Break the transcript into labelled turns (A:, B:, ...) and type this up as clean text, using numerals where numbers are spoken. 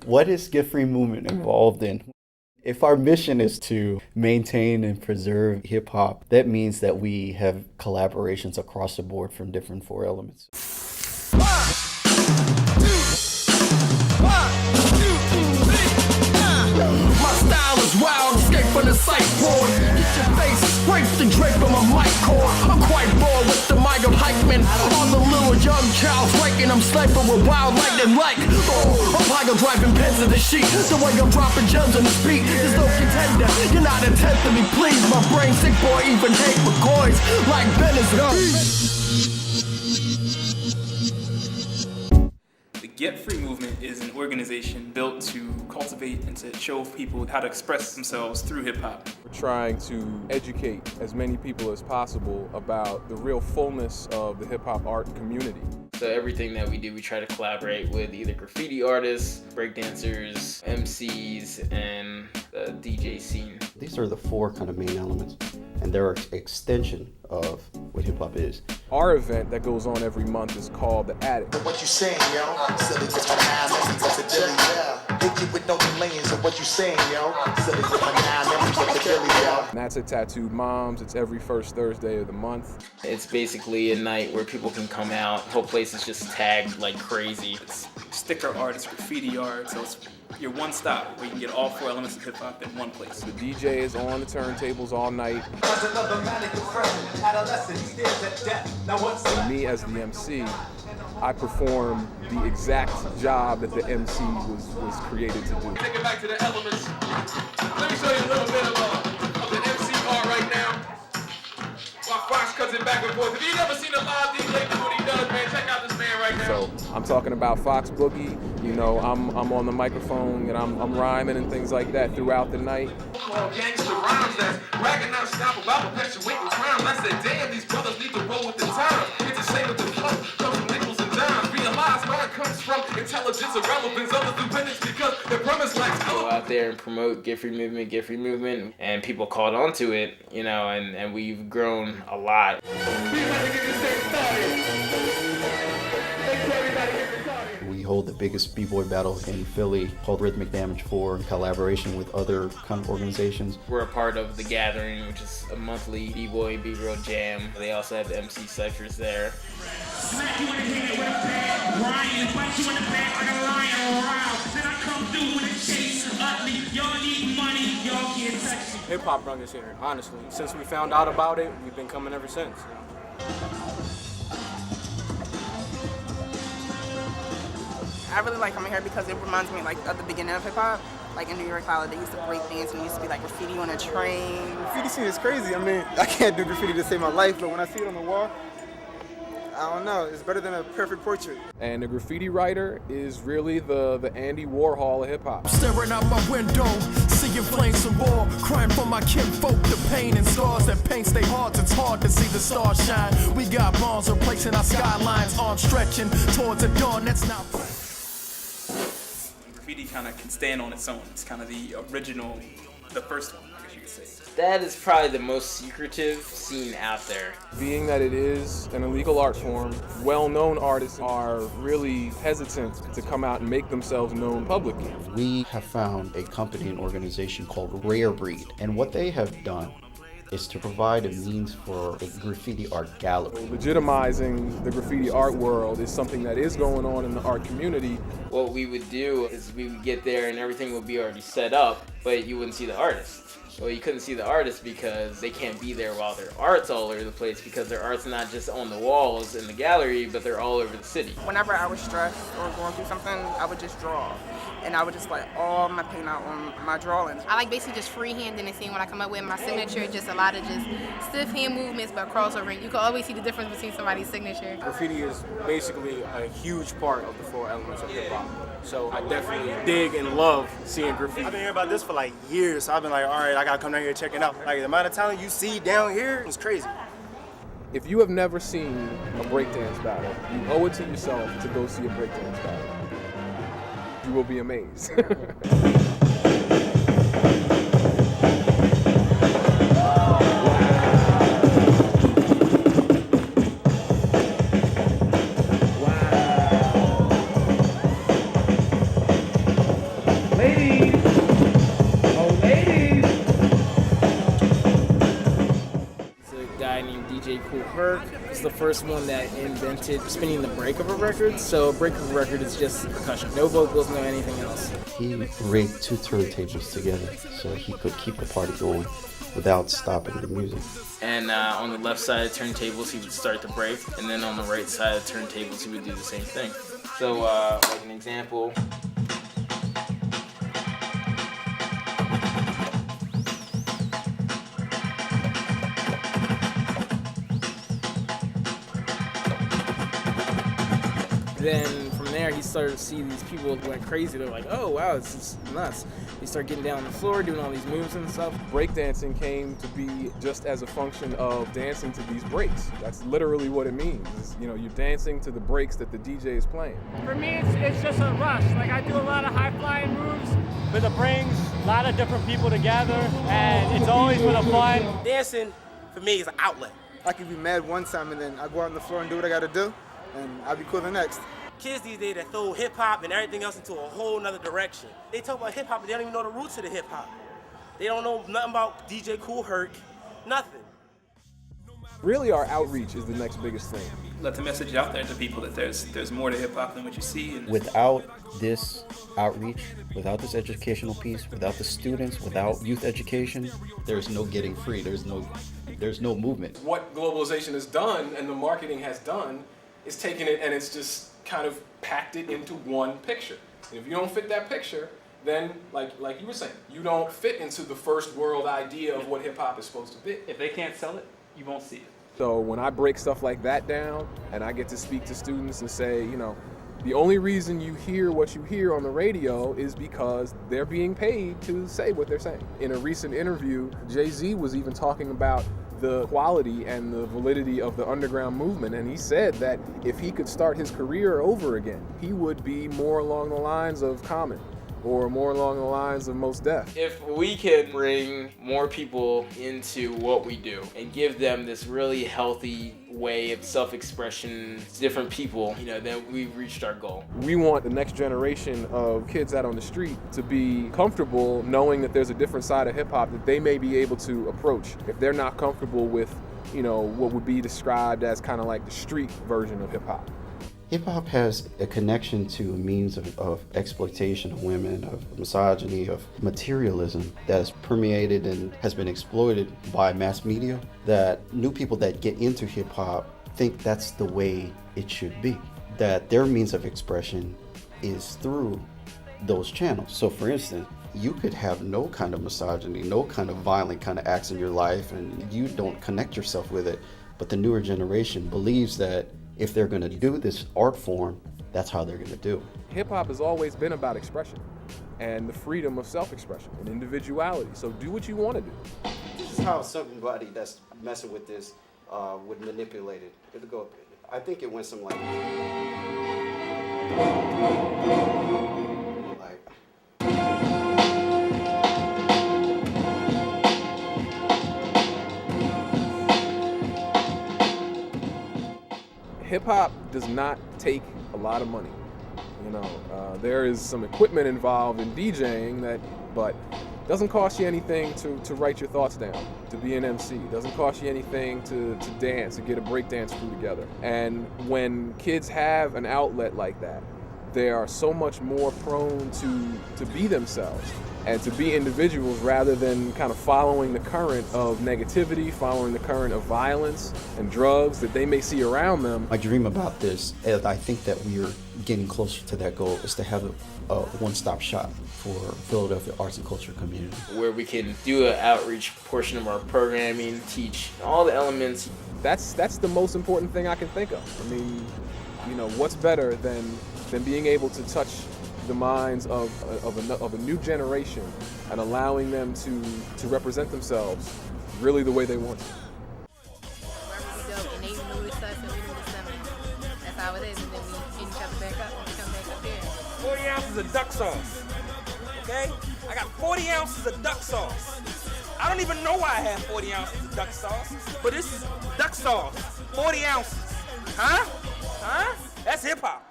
A: What is Get Free Movement involved in? If our mission is to maintain and preserve hip hop, that means that we have collaborations across the board from different four elements.
B: My style is wild, escape from the sight board. Get your face scraped and draped on my mic cord. I'm quite bored with the mic of Hypeman. All the little young cows raking, I'm sniping with wild lightning like. I'm Tiger driving pens in the sheet. The way I'm dropping gems on the beat, there's no contender. You're not a tenth of me, please. My brain sick boy, even hate McCoys like Ben is a beast.
C: The Get Free Movement is an organization built to cultivate and to show people how to express themselves through hip-hop.
D: We're trying to educate as many people as possible about the real fullness of the hip-hop art community.
E: So everything that we do, we try to collaborate with either graffiti artists, breakdancers, MCs, and the DJ scene.
A: These are the four kind of main elements, and they're an extension of what hip hop is.
D: Our event that goes on every month is called The Attic.
F: What you saying, yo? Silly with my nine members of the Dilly, yeah. Hit you with no lanes of what you saying, yo? Silly with my nine members of the Dilly, yo.
D: And that's at Tattooed Moms. It's every first Thursday of the month.
E: It's basically a night where people can come out. The whole place is just tagged like crazy.
C: It's sticker art, it's graffiti art, so it's your one stop where you can get all four elements of hip-hop in one place.
D: The DJ is on the turntables all night. And me as the MC, I perform the exact job that the MC was created to do.
G: Take it back to the elements. Let me show you a little bit of the MC art right now. While Fox cuts it back and forth. If you've never seen a live DJ do what he does, man, check out this man right now.
D: So I'm talking about Fox Boogie. You know, I'm on the microphone and I'm rhyming and things like that throughout the night.
G: Gangster rhymes that's ragging out stop about perpetuating crime. I said, damn, these brothers need to roll with the time. It's a shame with the flow comes from nickels and dimes. Realize where it comes from intelligence and relevance. Others do penance because the premise lacks
E: Go out there and promote Get Free Movement, and people caught on to it, you know, and we've grown a lot.
A: We hold the biggest b-boy battle in Philly called Rhythmic Damage 4 in collaboration with other kind of organizations.
E: We're a part of The Gathering, which is a monthly b-boy, b-girl jam. They also have the MC ciphers there.
H: Smack you in the head with a bag, Ryan, bite you in the back like a lion around. Then I come through with a chase, ugly. Y'all need money, y'all can't touch me.
I: Hip hop brought us here, honestly. Since we found out about it, we've been coming ever since.
J: I really like coming here because it reminds me like of the beginning of hip hop. Like in New York, how they used to break dance and it used to be like graffiti on a train.
K: Graffiti scene is crazy. I mean, I can't do graffiti to save my life, but when I see it on the wall, I don't know, it's better than a perfect portrait.
D: And the graffiti writer is really the Andy Warhol of hip hop.
B: Staring out my window, seeing flames and war, crying for my kinfolk, the pain and scars that paints their hearts. It's hard to see the stars shine. We got bombs replacing our skylines, arms stretching towards the dawn. That's not.
C: Graffiti kind of can stand on its own. It's kind of the original, the first one, I guess you could say.
E: That is probably the most secretive scene out there.
D: Being that it is an illegal art form, well-known artists are really hesitant to come out and make themselves known publicly.
A: We have found a company and organization called Rare Breed, and what they have done is to provide a means for a graffiti art gallery.
D: Legitimizing the graffiti art world is something that is going on in the art community.
E: What we would do is we would get there and everything would be already set up, but you wouldn't see the artist. Well, you couldn't see the artists because they can't be there while their art's all over the place, because their art's not just on the walls in the gallery, but they're all over the city.
J: Whenever I was stressed or going through something, I would just draw. And I would just let all my paint out on my drawings.
L: I like basically just freehanding the scene when I come up with my signature, just a lot of just stiff hand movements, but crossover. You can always see the difference between somebody's signature.
I: Graffiti is basically a huge part of the four elements of hip hop. So I definitely dig and love seeing graffiti.
K: I've been hearing about this for like years, so I've been like, all right, I gotta come down here and check it out. Like the amount of talent you see down here is crazy.
D: If you have never seen a breakdance battle, you owe it to yourself to go see a breakdance battle. You will be amazed.
H: Ladies! Oh, ladies!
E: It's a guy named DJ Kool Herc. He's the first one that invented spinning the break of a record. So a break of a record is just percussion. No vocals, no anything else.
A: He rigged 2 turntables together so he could keep the party going without stopping the music.
E: And on the left side of turntables, he would start the break. And then on the right side of turntables, he would do the same thing. So like an example. Then from there, he started to see these people went crazy. They're like, oh, wow, this is nuts. They start getting down on the floor, doing all these moves and stuff.
D: Breakdancing came to be just as a function of dancing to these breaks. That's literally what it means. You know, you're dancing to the breaks that the DJ is playing.
M: For me, it's just a rush. Like, I do a lot of high-flying moves, but it brings a lot of different people together, and it's always for the fun.
N: Dancing, for me, is an outlet.
K: I can be mad one time and then I go out on the floor and do what I gotta do, and I'll be cool the next.
N: Kids these days that throw hip-hop and everything else into a whole nother direction. They talk about hip-hop, but they don't even know the roots of the hip-hop. They don't know nothing about DJ Kool Herc, nothing.
D: Really, our outreach is the next biggest thing.
C: Let the message out there to people that there's more to hip-hop than what you see. And
A: Without this outreach, without this educational piece, without the students, without youth education, there's no getting free. There's no movement.
D: What globalization has done and the marketing has done is taken it and it's just kind of packed it into one picture. And if you don't fit that picture, then like you were saying, you don't fit into the first world idea of what hip hop is supposed to be.
C: if they can't sell it, you won't see it.
D: So when I break stuff like that down and I get to speak to students and say, you know, the only reason you hear what you hear on the radio is because they're being paid to say what they're saying. In a recent interview, Jay-Z was even talking about the quality and the validity of the underground movement, and he said that if he could start his career over again, he would be more along the lines of Common or more along the lines of Mos Def.
E: If we can bring more people into what we do and give them this really healthy way of self-expression, different people, you know, then we've reached our goal.
D: We want the next generation of kids out on the street to be comfortable knowing that there's a different side of hip-hop that they may be able to approach if they're not comfortable with, you know, what would be described as kind of like the street version of hip-hop.
A: Hip-hop has a connection to a means of exploitation of women, of misogyny, of materialism that is permeated and has been exploited by mass media, that new people that get into hip-hop think that's the way it should be, that their means of expression is through those channels. So for instance, you could have no kind of misogyny, no kind of violent kind of acts in your life, and you don't connect yourself with it, but the newer generation believes that if they're going to do this art form, that's how they're going to do it.
D: Hip-hop has always been about expression and the freedom of self-expression and individuality. So do what you want to do.
A: This is how somebody that's messing with this would manipulate it. It'll go, I think it went something like
D: Hip-hop does not take a lot of money. You know, there is some equipment involved in DJing but doesn't cost you anything to write your thoughts down, to be an MC. Doesn't cost you anything to dance, to get a breakdance crew together. And when kids have an outlet like that, they are so much more prone to be themselves and to be individuals rather than kind of following the current of negativity, following the current of violence and drugs that they may see around them.
A: My dream about this, and I think that we're getting closer to that goal, is to have a one-stop shop for Philadelphia arts and culture community.
E: Where we can do an outreach portion of our programming, teach all the elements.
D: That's the most important thing I can think of. I mean, you know, what's better than being able to touch the minds of a new generation and allowing them to represent themselves really the way they want to.
L: Wherever we go, and they knew it's us and we knew it's them. That's how it is, and then we get each other back up when we come back up here.
N: 40 ounces of duck sauce, okay? I got 40 ounces of duck sauce. I don't even know why I have 40 ounces of duck sauce, but this is duck sauce, 40 ounces. Huh? That's hip-hop.